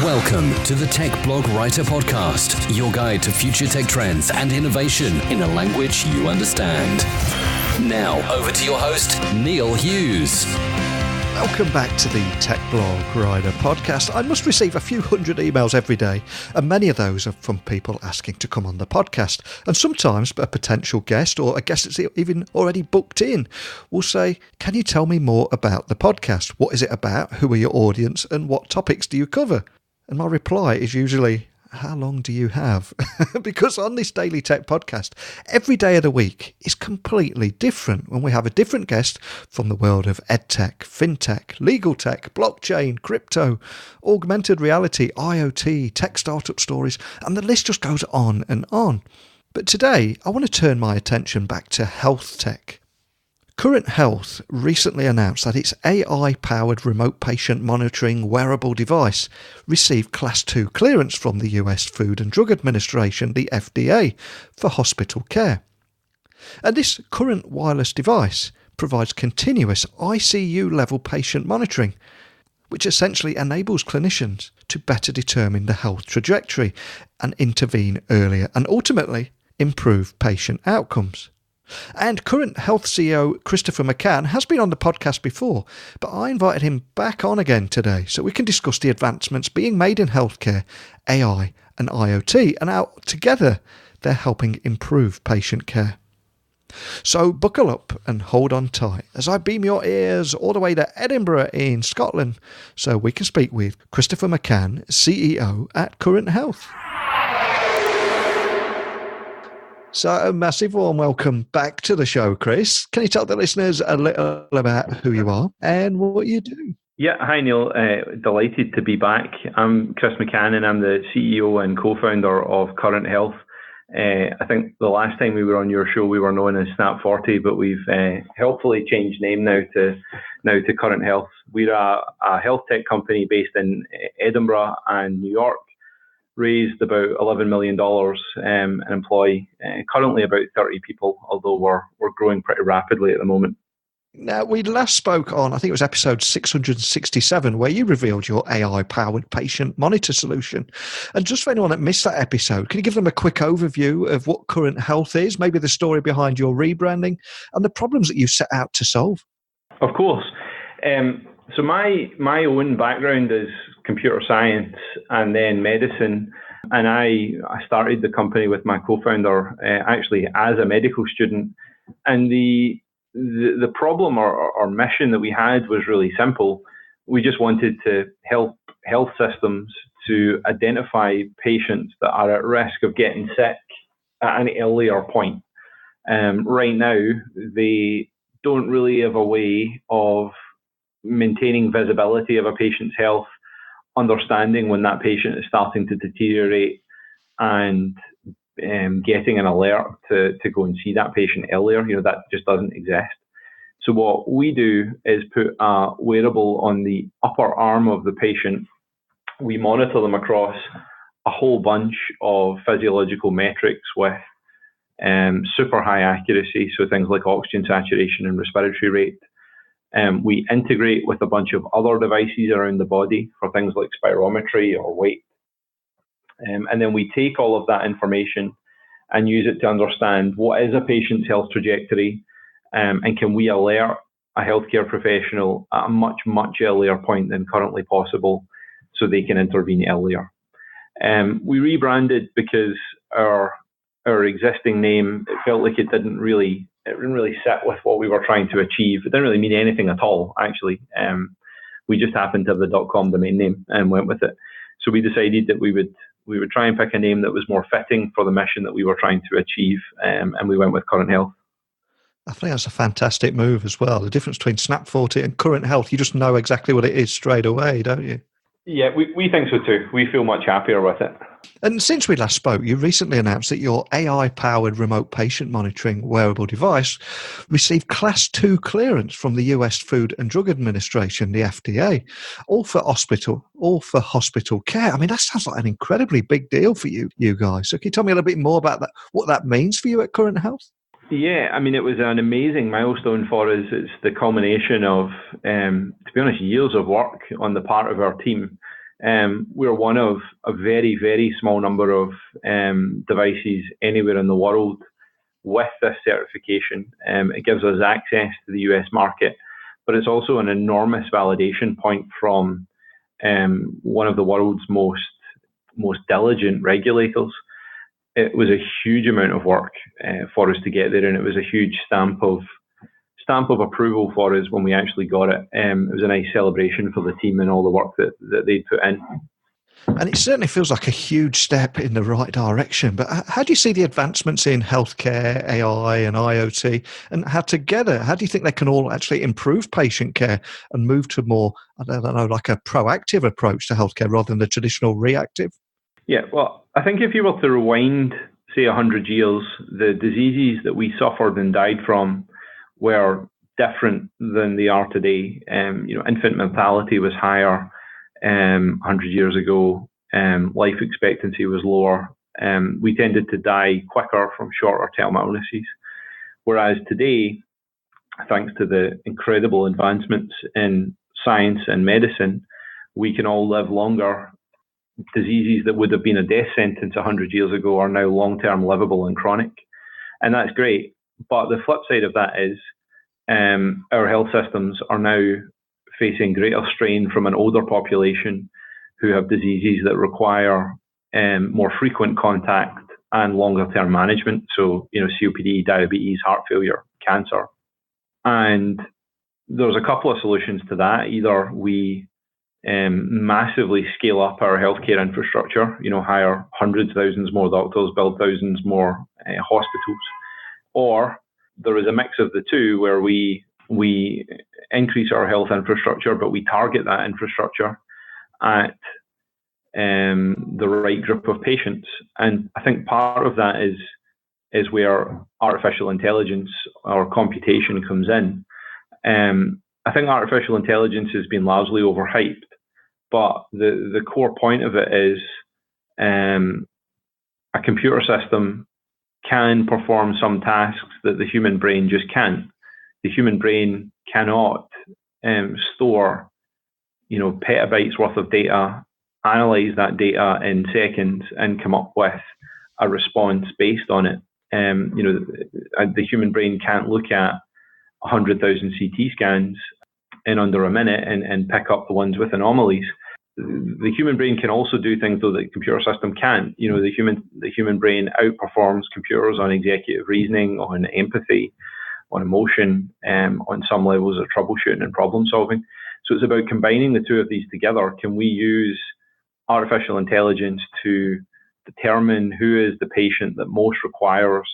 Welcome to the Tech Blog Writer Podcast, your guide to future tech trends and innovation in a language you understand. Now, over to your host, Neil Hughes. Welcome back to the Tech Blog Writer Podcast. I must receive a few hundred emails every day, and many of those are from people asking to come on the podcast. And sometimes a potential guest or a guest that's even already booked in will say, "Can you tell me more about the podcast? What is it about? Who are your audience? And what topics do you cover?" And my reply is usually, "How long do you have?" Because on this daily tech podcast, every day of the week is completely different when we have a different guest from the world of edtech, fintech, legal tech, blockchain, crypto, augmented reality, IoT, tech startup stories, and the list just goes on and on. But today, I want to turn my attention back to HealthTech. Current Health recently announced that its AI-powered remote patient monitoring wearable device received Class 2 clearance from the US Food and Drug Administration, the FDA, for hospital care. And this current wireless device provides continuous ICU-level patient monitoring, which essentially enables clinicians to better determine the health trajectory and intervene earlier and ultimately improve patient outcomes. And Current Health CEO Christopher McCann has been on the podcast before, but I invited him back on again today so we can discuss the advancements being made in healthcare, AI and IoT, and how together they're helping improve patient care. So buckle up and hold on tight as I beam your ears all the way to Edinburgh in Scotland so we can speak with Christopher McCann, CEO at Current Health. So a massive warm welcome back to the show, Chris. Can you tell the listeners a little about who you are and what you do? Yeah, hi Neil. Delighted to be back. I'm Chris McCann and I'm the CEO and co-founder of Current Health. I think the last time we were on your show, we were known as Snap 40, but we've helpfully changed name now to Current Health. We're a health tech company based in Edinburgh and New York. Raised about $11 million and employ currently about 30 people, although we're growing pretty rapidly at the moment. Now, we last spoke on, I think it was episode 667, where you revealed your AI-powered patient monitor solution. And just for anyone that missed that episode, can you give them a quick overview of what Current Health is, maybe the story behind your rebranding, and the problems that you set out to solve? Of course. So my own background is computer science and then medicine, and I started the company with my co-founder actually as a medical student. And the problem or mission that we had was really simple. We just wanted to help health systems to identify patients that are at risk of getting sick at an earlier point. Right now, they don't really have a way of maintaining visibility of a patient's health, understanding when that patient is starting to deteriorate, and getting an alert to go and see that patient earlier. That just doesn't exist. So what we do is put a wearable on the upper arm of the patient. We monitor them across a whole bunch of physiological metrics with super high accuracy, so things like oxygen saturation and respiratory rate. We integrate with a bunch of other devices around the body for things like spirometry or weight. And then we take all of that information and use it to understand what is a patient's health trajectory, and can we alert a healthcare professional at a much, much earlier point than currently possible so they can intervene earlier. We rebranded because our existing name, it felt like it didn't really sit with what we were trying to achieve. It didn't really mean anything at all, actually. We just happened to have the .com domain name and went with it. So we decided that we would try and pick a name that was more fitting for the mission that we were trying to achieve, and we went with Current Health. I think that's a fantastic move as well. The difference between Snap 40 and Current Health, you just know exactly what it is straight away, don't you? Yeah, we think so too. We feel much happier with it. And since we last spoke, you recently announced that your AI-powered remote patient monitoring wearable device received Class 2 clearance from the US Food and Drug Administration, the FDA, all for hospital care. I mean, that sounds like an incredibly big deal for you guys. So can you tell me a little bit more about that, what that means for you at Current Health? Yeah, I mean, it was an amazing milestone for us. It's the culmination of, to be honest, years of work on the part of our team We're one of a very, very small number of devices anywhere in the world with this certification. It gives us access to the US market, but it's also an enormous validation point from one of the world's most diligent regulators. It was a huge amount of work for us to get there, and it was a huge stamp of approval for us when we actually got it. It was a nice celebration for the team and all the work that they put in. And it certainly feels like a huge step in the right direction. But how do you see the advancements in healthcare, AI and IoT, and how do you think they can all actually improve patient care and move to more, I don't know, like a proactive approach to healthcare rather than the traditional reactive? Yeah, well, I think if you were to rewind, say, 100 years, the diseases that we suffered and died from were different than they are today. Infant mortality was higher 100 years ago. Life expectancy was lower. We tended to die quicker from shorter term illnesses. Whereas today, thanks to the incredible advancements in science and medicine, we can all live longer. Diseases that would have been a death sentence 100 years ago are now long-term livable and chronic. And that's great. But the flip side of that is our health systems are now facing greater strain from an older population who have diseases that require more frequent contact and longer-term management. So, COPD, diabetes, heart failure, cancer. And there's a couple of solutions to that. Either we massively scale up our healthcare infrastructure, hire hundreds, thousands more doctors, build thousands more hospitals, or there is a mix of the two where we increase our health infrastructure, but we target that infrastructure at the right group of patients. And I think part of that is where artificial intelligence or computation comes in. I think artificial intelligence has been largely overhyped, but the core point of it is a computer system can perform some tasks that the human brain just can't. The human brain cannot store, petabytes worth of data, analyze that data in seconds, and come up with a response based on it. The human brain can't look at 100,000 CT scans in under a minute and pick up the ones with anomalies. The human brain can also do things though that the computer system can't. The human brain outperforms computers on executive reasoning, on empathy, on emotion, on some levels of troubleshooting and problem solving. So it's about combining the two of these together. Can we use artificial intelligence to determine who is the patient that most requires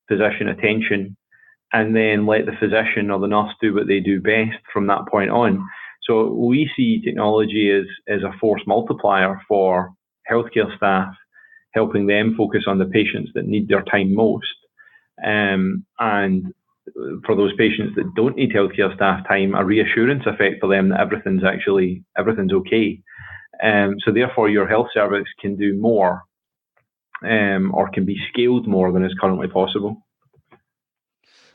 physician attention, and then let the physician or the nurse do what they do best from that point on? So we see technology as a force multiplier for healthcare staff, helping them focus on the patients that need their time most. And for those patients that don't need healthcare staff time, a reassurance effect for them that everything's okay. So therefore your health service can do more or can be scaled more than is currently possible.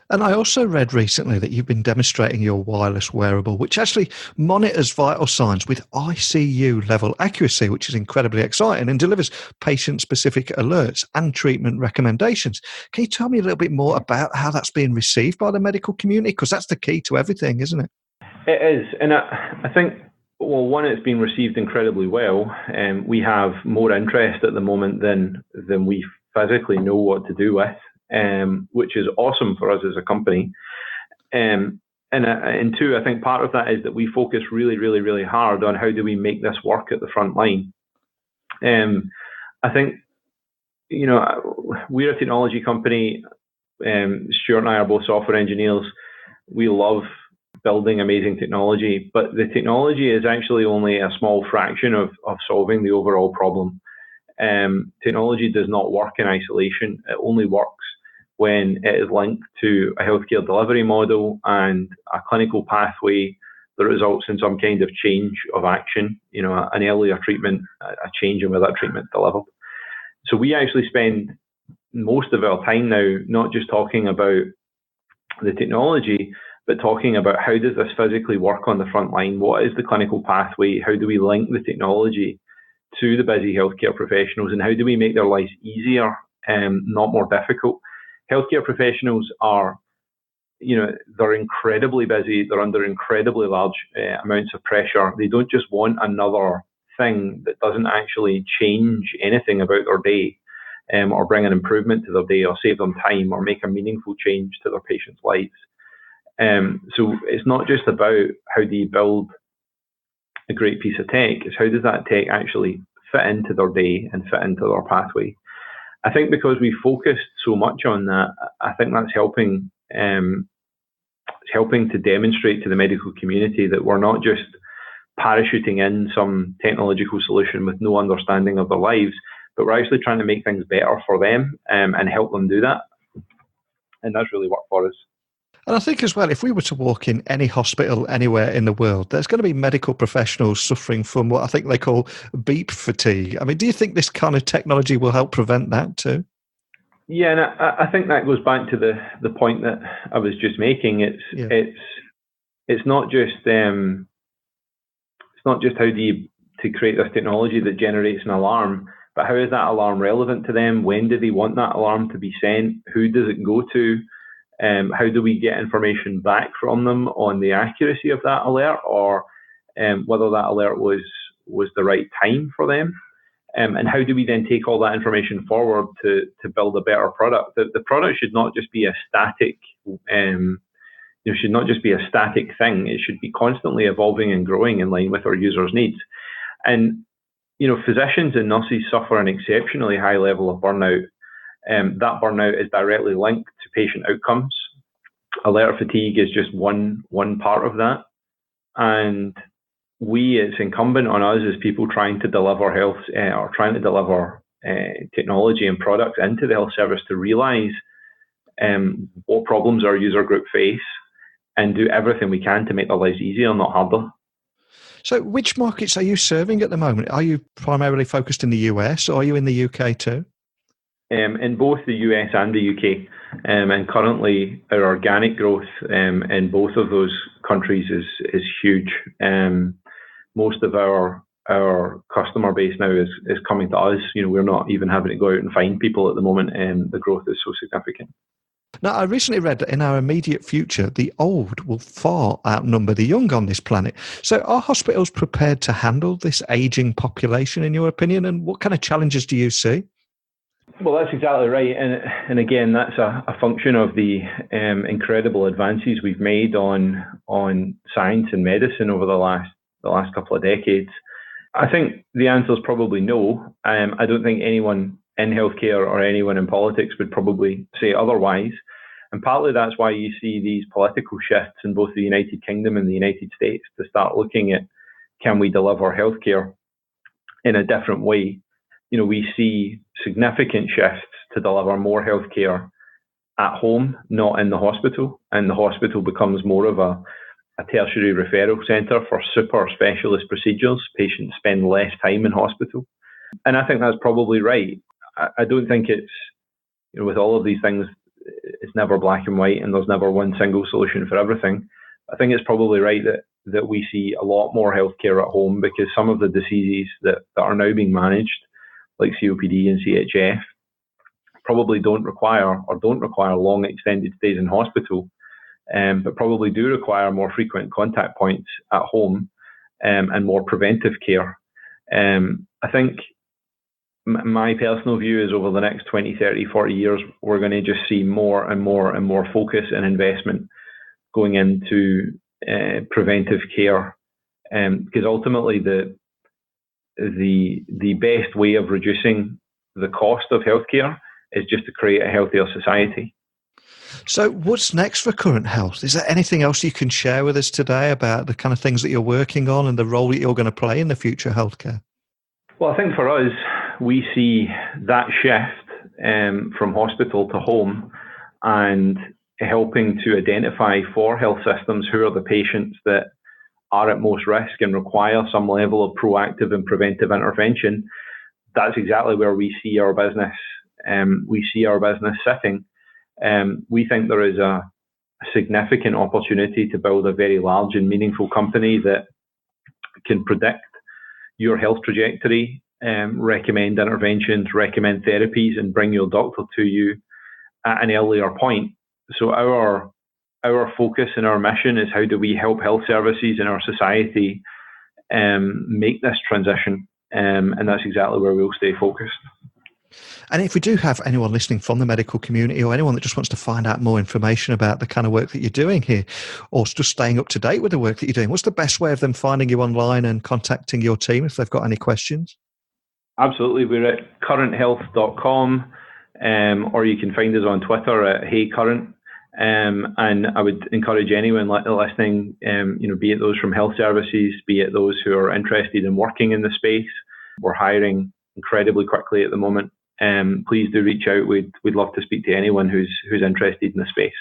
And I also read recently that you've been demonstrating your wireless wearable, which actually monitors vital signs with ICU-level accuracy, which is incredibly exciting, and delivers patient-specific alerts and treatment recommendations. Can you tell me a little bit more about how that's being received by the medical community? Because that's the key to everything, isn't it? It is. And I think, well, one, it's been received incredibly well. We have more interest at the moment than we physically know what to do with. Which is awesome for us as a company. And two, I think part of that is that we focus really, really, really hard on how do we make this work at the front line. I think, we're a technology company. Stuart and I are both software engineers. We love building amazing technology, but the technology is actually only a small fraction of solving the overall problem. Technology does not work in isolation. It only works when it is linked to a healthcare delivery model and a clinical pathway that results in some kind of change of action, an earlier treatment, a change in where that treatment delivered. So we actually spend most of our time now not just talking about the technology, but talking about how does this physically work on the front line? What is the clinical pathway? How do we link the technology to the busy healthcare professionals, and how do we make their lives easier and not more difficult? Healthcare professionals are, they're incredibly busy. They're under incredibly large amounts of pressure. They don't just want another thing that doesn't actually change anything about their day, or bring an improvement to their day, or save them time, or make a meaningful change to their patients' lives. So it's not just about how do you build a great piece of tech, it's how does that tech actually fit into their day and fit into their pathway. I think because we focused so much on that, I think that's helping to demonstrate to the medical community that we're not just parachuting in some technological solution with no understanding of their lives, but we're actually trying to make things better for them and help them do that. And that's really worked for us. And I think as well, if we were to walk in any hospital anywhere in the world, there's going to be medical professionals suffering from what I think they call beep fatigue. I mean, do you think this kind of technology will help prevent that too? Yeah, and I think that goes back to the point that I was just making. It's not just how do you to create this technology that generates an alarm, but how is that alarm relevant to them? When do they want that alarm to be sent? Who does it go to? How do we get information back from them on the accuracy of that alert, or whether that alert was the right time for them? And how do we then take all that information forward to build a better product? The product should not just be a static, should not just be a static thing. It should be constantly evolving and growing in line with our users' needs. And physicians and nurses suffer an exceptionally high level of burnout. That burnout is directly linked to patient outcomes. Alert fatigue is just one part of that. And it's incumbent on us as people trying to deliver health or trying to deliver technology and products into the health service to realize what problems our user group face and do everything we can to make their lives easier, not harder. So which markets are you serving at the moment? Are you primarily focused in the US, or are you in the UK too? In both the US and the UK, and currently our organic growth in both of those countries is huge. Most of our customer base now is coming to us. We're not even having to go out and find people at the moment, and the growth is so significant. Now, I recently read that in our immediate future, the old will far outnumber the young on this planet. So are hospitals prepared to handle this ageing population, in your opinion, and what kind of challenges do you see? Well, that's exactly right. And again, that's a function of the incredible advances we've made on science and medicine over the last couple of decades. I think the answer is probably no. I don't think anyone in healthcare or anyone in politics would probably say otherwise. And partly that's why you see these political shifts in both the United Kingdom and the United States to start looking at, can we deliver healthcare in a different way? We see significant shifts to deliver more healthcare at home, not in the hospital. And the hospital becomes more of a tertiary referral centre for super specialist procedures. Patients spend less time in hospital. And I think that's probably right. I don't think it's, with all of these things, it's never black and white and there's never one single solution for everything. I think it's probably right that we see a lot more healthcare at home, because some of the diseases that are now being managed, like COPD and CHF, probably don't require long extended stays in hospital, but probably do require more frequent contact points at home and more preventive care. I think my personal view is over the next 20, 30, 40 years, we're going to just see more and more and more focus and investment going into preventive care, because ultimately the best way of reducing the cost of healthcare is just to create a healthier society. So what's next for Current Health? Is there anything else you can share with us today about the kind of things that you're working on and the role that you're going to play in the future of healthcare? Well, I think for us, we see that shift from hospital to home and helping to identify for health systems who are the patients that are at most risk and require some level of proactive and preventive intervention. That's exactly where we see our business. We see our business sitting. We think there is a significant opportunity to build a very large and meaningful company that can predict your health trajectory, recommend interventions, recommend therapies, and bring your doctor to you at an earlier point. So our focus and our mission is how do we help health services in our society make this transition, and that's exactly where we'll stay focused. And if we do have anyone listening from the medical community or anyone that just wants to find out more information about the kind of work that you're doing here, or just staying up to date with the work that you're doing, what's the best way of them finding you online and contacting your team if they've got any questions? Absolutely. We're at currenthealth.com, or you can find us on Twitter at HeyCurrent. And I would encourage anyone listening, be it those from health services, be it those who are interested in working in the space. We're hiring incredibly quickly at the moment. Please do reach out. We'd love to speak to anyone who's interested in the space.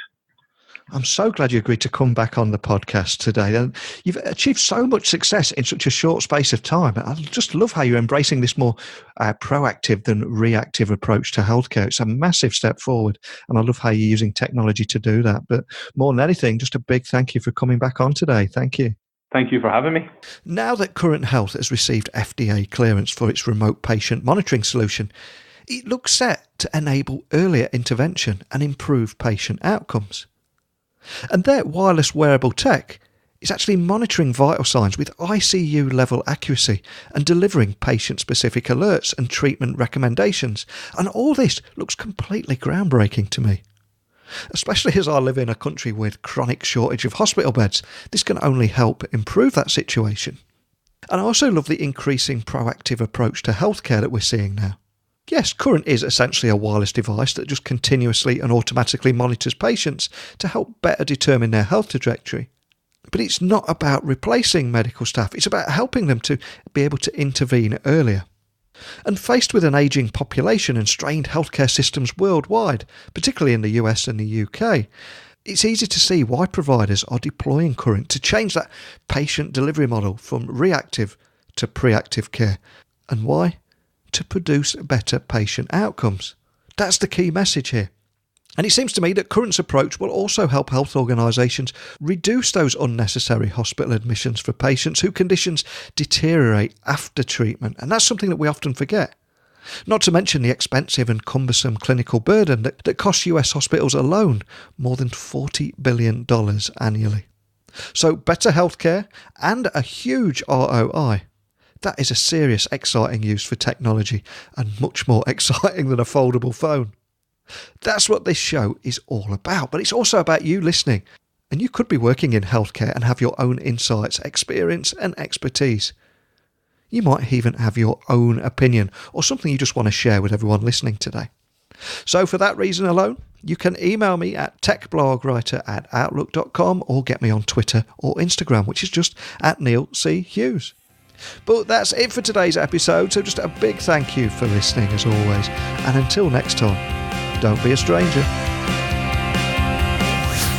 I'm so glad you agreed to come back on the podcast today. And you've achieved so much success in such a short space of time. I just love how you're embracing this more proactive than reactive approach to healthcare. It's a massive step forward. And I love how you're using technology to do that. But more than anything, just a big thank you for coming back on today. Thank you. Thank you for having me. Now that Current Health has received FDA clearance for its remote patient monitoring solution, it looks set to enable earlier intervention and improve patient outcomes. And their wireless wearable tech is actually monitoring vital signs with ICU-level accuracy and delivering patient-specific alerts and treatment recommendations. And all this looks completely groundbreaking to me. Especially as I live in a country with chronic shortage of hospital beds, this can only help improve that situation. And I also love the increasing proactive approach to healthcare that we're seeing now. Yes, Current is essentially a wireless device that just continuously and automatically monitors patients to help better determine their health trajectory. But it's not about replacing medical staff, it's about helping them to be able to intervene earlier. And faced with an ageing population and strained healthcare systems worldwide, particularly in the US and the UK, it's easy to see why providers are deploying Current to change that patient delivery model from reactive to proactive care. And why? To produce better patient outcomes. That's the key message here. And it seems to me that Current's approach will also help health organisations reduce those unnecessary hospital admissions for patients whose conditions deteriorate after treatment. And that's something that we often forget. Not to mention the expensive and cumbersome clinical burden that costs US hospitals alone more than $40 billion annually. So better healthcare and a huge ROI. That is a serious, exciting use for technology and much more exciting than a foldable phone. That's what this show is all about, but it's also about you listening. And you could be working in healthcare and have your own insights, experience and expertise. You might even have your own opinion or something you just want to share with everyone listening today. So for that reason alone, you can email me at techblogwriter@outlook.com or get me on Twitter or Instagram, which is just @NeilC.Hughes. But that's it for today's episode, so just a big thank you for listening as always. And until next time, don't be a stranger.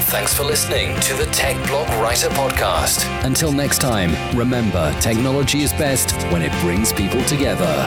Thanks for listening to the Tech Blog Writer Podcast. Until next time, remember, technology is best when it brings people together.